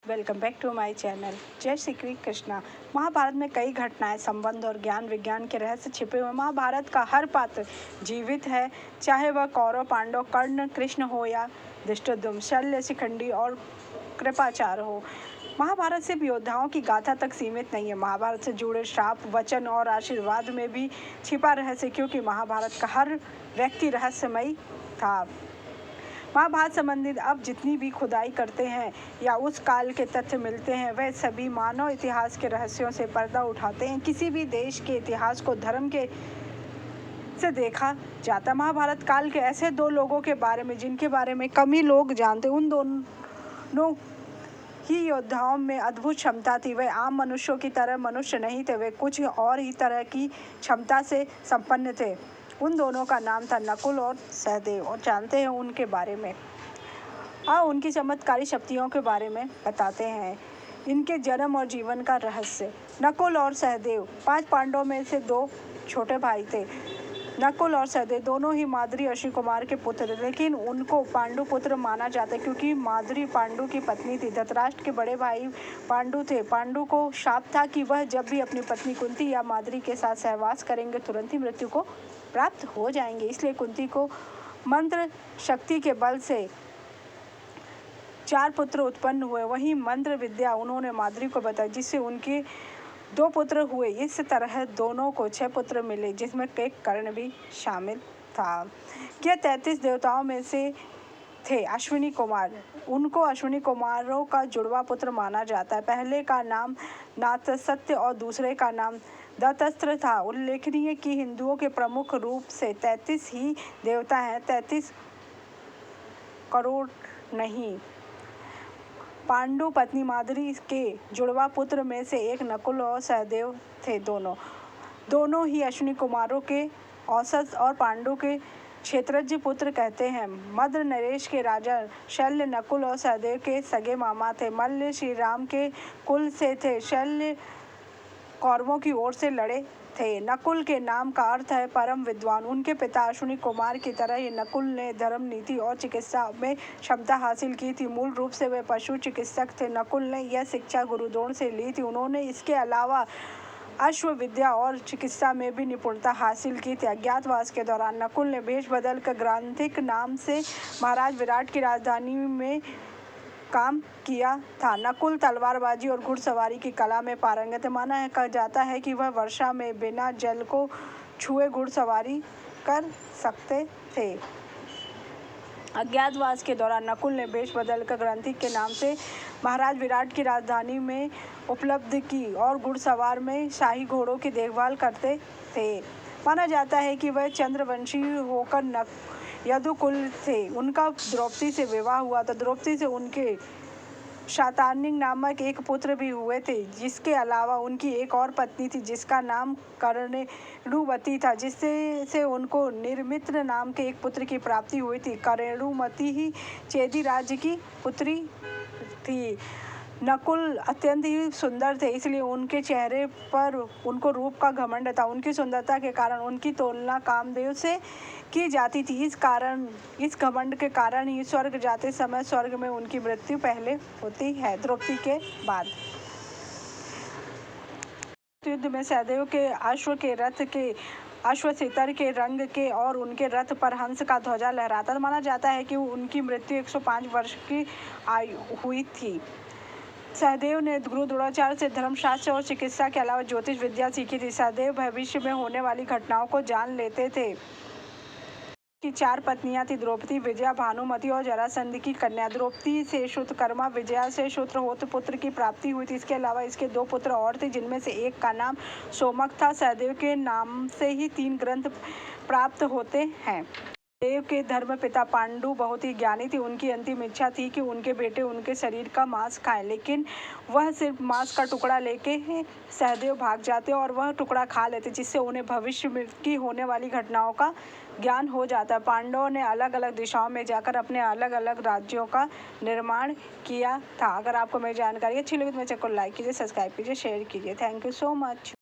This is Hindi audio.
Welcome back to my channel. जय श्री कृष्णा। महाभारत में कई घटनाएं, संबंध और ज्ञान विज्ञान के रहस्य छिपे हुए। महाभारत का हर पात्र जीवित है, चाहे वह कौरव, पांडव, कर्ण, कृष्ण हो या धृष्टद्युम्न, शल्य, शिखंडी और कृपाचार्य हो। महाभारत सिर्फ योद्धाओं की गाथा तक सीमित नहीं है। महाभारत से जुड़े श्राप, वचन और आशीर्वाद में भी छिपा रहस्य, क्योंकि महाभारत का हर व्यक्ति रहस्यमयी था। महाभारत संबंधित अब जितनी भी खुदाई करते हैं या उस काल के तथ्य मिलते हैं, वह सभी मानव इतिहास के रहस्यों से पर्दा उठाते हैं। किसी भी देश के इतिहास को धर्म के से देखा जाता। महाभारत काल के ऐसे दो लोगों के बारे में जिनके बारे में कम ही लोग जानते। उन दोनों ही योद्धाओं में अद्भुत क्षमता थी। वे आम मनुष्यों की तरह मनुष्य नहीं थे, वे कुछ और ही तरह की क्षमता से संपन्न थे। उन दोनों का नाम था नकुल और सहदेव। और जानते हैं उनके बारे में, उनकी चमत्कारी शक्तियों के बारे में बताते हैं। इनके जन्म और जीवन का रहस्य। नकुल और सहदेव 5 पांडवों में से 2 छोटे भाई थे। नकुल और सहदेव दोनों ही माद्री अश्विनी कुमार के पुत्र थे, लेकिन उनको पांडु पुत्र माना जाता क्योंकि माद्री पांडु की पत्नी थी। धृतराष्ट्र के बड़े भाई पांडु थे। पांडु को शाप था कि वह जब भी अपनी पत्नी कुंती या माद्री के साथ सहवास करेंगे, तुरंत ही मृत्यु को प्राप्त हो जाएंगे। इसलिए कुंती को मंत्र शक्ति के बल से 4 पुत्र उत्पन्न हुए। वही मंत्र विद्या उन्होंने माद्री को बताई, जिससे उनके 2 पुत्र हुए। इस तरह दोनों को 6 पुत्र मिले, जिसमें एक कर्ण भी शामिल था। यह 33 देवताओं में से थे अश्विनी कुमार। उनको अश्विनी कुमारों का जुड़वा पुत्र माना जाता है। पहले का नाम नाथसत्य और दूसरे का नाम दत्तस्त्र था। उल्लेखनीय कि हिंदुओं के प्रमुख रूप से 33 ही देवता हैं, 33 करोड़ नहीं। पांडु पत्नी माद्री के जुड़वा पुत्र में से एक नकुल और सहदेव थे। दोनों ही अश्विनी कुमारों के औसत और पांडु के क्षेत्रज्ञ पुत्र कहते हैं। मद्र नरेश के राजा शल्य नकुल और सहदेव के सगे मामा थे। मल्ल श्री राम के कुल से थे। शल्य कौरवों की ओर से लड़े थे। नकुल के नाम का अर्थ है परम विद्वान। उनके पिता अश्विनी कुमार की तरह ही नकुल ने धर्म, नीति और चिकित्सा में क्षमता हासिल की थी। मूल रूप से वे पशु चिकित्सक थे। नकुल ने यह शिक्षा गुरु द्रोण से ली थी। उन्होंने इसके अलावा अश्व विद्या और चिकित्सा में भी निपुणता हासिल की थी। अज्ञातवास के दौरान नकुल ने भेष बदल कर ग्रांथिक नाम से महाराज विराट की राजधानी में काम किया था। नकुल तलवारबाजी और घुड़सवारी की कला में पारंगत माना कहा जाता है कि वह वर्षा में बिना जल को छुए घुड़सवारी कर सकते थे। अज्ञातवास के दौरान नकुल ने भेष बदलकर ग्रांथिक के नाम से महाराज विराट की राजधानी में उपलब्ध की और घुड़सवार में शाही घोड़ों की देखभाल करते थे। माना जाता है कि वह चंद्रवंशी होकर यदुकुल थे। उनका द्रौपदी से विवाह हुआ था। द्रौपदी से उनके शातनिक नामक एक पुत्र भी हुए थे। जिसके अलावा उनकी एक और पत्नी थी, जिसका नाम करेणुमती था, जिससे उनको निर्मित्र नाम के एक पुत्र की प्राप्ति हुई थी। करेणुमती ही चेदी राज्य की पुत्री थी। नकुल अत्यंत ही सुंदर थे, इसलिए उनके चेहरे पर उनको रूप का घमंड था। उनकी सुंदरता के कारण उनकी तुलना कामदेव से की जाती थी। इस घमंड के कारण ही स्वर्ग जाते समय स्वर्ग में उनकी मृत्यु पहले होती है, द्रौपदी के बाद। युद्ध में सहदेव के अश्व सितर के रंग के और उनके रथ पर हंस का ध्वजा लहराता। माना जाता है कि उनकी मृत्यु 105 वर्ष की आयु हुई थी। सहदेव ने गुरु द्रोणाचार्य से धर्मशास्त्र और चिकित्सा के अलावा ज्योतिष विद्या सीखी थी। सहदेव भविष्य में होने वाली घटनाओं को जान लेते थे। की 4 पत्नियां थी, द्रौपदी, विजया, भानुमति और जरासंध की कन्या। द्रौपदी से श्रुतकर्मा, विजया से श्रुतहोत्र पुत्र की प्राप्ति हुई थी। इसके अलावा इसके 2 पुत्र और थे, जिनमें से एक का नाम सोमक था। सहदेव के नाम से ही 3 ग्रंथ प्राप्त होते हैं। देव के धर्म पिता पांडु बहुत ही ज्ञानी थे। उनकी अंतिम इच्छा थी कि उनके बेटे उनके शरीर का मांस खाएं, लेकिन वह सिर्फ मांस का टुकड़ा लेके सहदेव भाग जाते और वह टुकड़ा खा लेते, जिससे उन्हें भविष्य में की होने वाली घटनाओं का ज्ञान हो जाता। पांडवों ने अलग अलग दिशाओं में जाकर अपने अलग अलग राज्यों का निर्माण किया था। अगर आपको मेरी जानकारी अच्छी लगी तो मेरे चैनल को लाइक कीजिए, सब्सक्राइब कीजिए, शेयर कीजिए। Thank you so much.